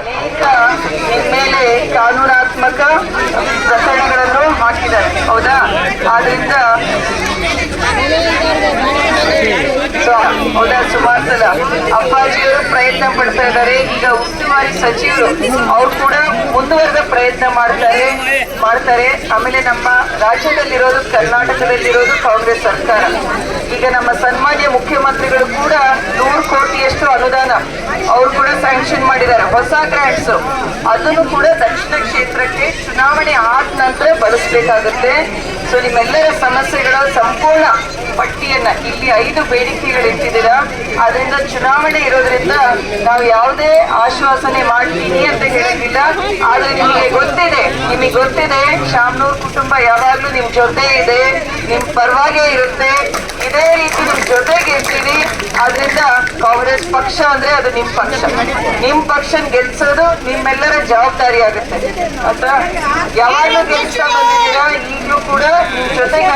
ಅನೇಕ ಮೇಲೆ ಕಾನೂನಾತ್ಮಕ ಪ್ರಕರಣಗಳನ್ನು ಹಾಕಿದ್ದಾರೆ, ಹೌದಾ? ಆದ್ರಿಂದ ಹೌದಾ, ಸುಮಾರು ಸಲ ಅಪ್ಪಾಜಿಯವರು ಪ್ರಯತ್ನ ಪಡ್ತಾ ಇದ್ದಾರೆ. ಈಗ ಉಸ್ತುವಾರಿ ಸಚಿವರು ಅವ್ರು ಕೂಡ ಮುಂದುವರೆದ ಪ್ರಯತ್ನ ಮಾಡ್ತಾರೆ. ಆಮೇಲೆ ನಮ್ಮ ರಾಜ್ಯದಲ್ಲಿರೋದು, ಕರ್ನಾಟಕದಲ್ಲಿರೋದು ಕಾಂಗ್ರೆಸ್ ಸರ್ಕಾರ. ಈಗ ನಮ್ಮ ಸನ್ಮಾನ್ಯ ಮುಖ್ಯಮಂತ್ರಿಗಳು ಕೂಡ 100 ಕೋಟಿಯಷ್ಟು ಅನುದಾನ ಅವ್ರು ಕೂಡ ಸ್ಯಾಂಕ್ಷನ್ ಮಾಡಿದ್ದಾರೆ, ಹೊಸ ಗ್ರಾಂಟ್ಸ್. ಅದನ್ನು ಕೂಡ ದಕ್ಷಿಣ ಕ್ಷೇತ್ರಕ್ಕೆ ಚುನಾವಣೆ ಆದ ನಂತರ ಬಳಸಬೇಕಾಗುತ್ತೆ. ಸೊ ನಿಮ್ಮೆಲ್ಲರ ಸಮಸ್ಯೆಗಳ ಸಂಪೂರ್ಣ ಪಟ್ಟಿಯನ್ನ ಇಲ್ಲಿ 5 ಬೇಡಿಕೆಗಳು ಇಟ್ಟಿದ್ದೀರಾ. ಅದರಿಂದ ಚುನಾವಣೆ ಇರೋದ್ರಿಂದ ನಾವು ಯಾವುದೇ ಆಶ್ವಾಸನೆ ಮಾಡ್ತೀನಿ ಅಂತ ಹೇಳಿಲ್ಲ. ಆದ್ರೆ ನಿಮಗೆ ಗೊತ್ತಿದೆ ಶಾಮನೂರ್ ಕುಟುಂಬ ಯಾವಾಗ್ಲೂ ನಿಮ್ ಜೊತೆ ಇದೆ, ನಿಮ್ ಪರವಾಗೇ ಇರುತ್ತೆ. ಇದೇ ರೀತಿ ನಿಮ್ ಜೊತೆಗೆ ಇರ್ತೀವಿ. ಆದ್ರಿಂದ ಕಾಂಗ್ರೆಸ್ ಪಕ್ಷ ಅಂದ್ರೆ ಅದು ನಿಮ್ ಪಕ್ಷ ಗೆಲ್ಸೋದು ನಿಮ್ಮೆಲ್ಲರ ಜವಾಬ್ದಾರಿ ಆಗುತ್ತೆ ಅಂತ ಯಾವಾಗ್ಲೂ ಗೆಲ್ಸ್ತಾ ಬಂದಿದ್ದೀರಾ. ಈಗಲೂ ಕೂಡ ನಿಮ್ ಜೊತೆಗೆ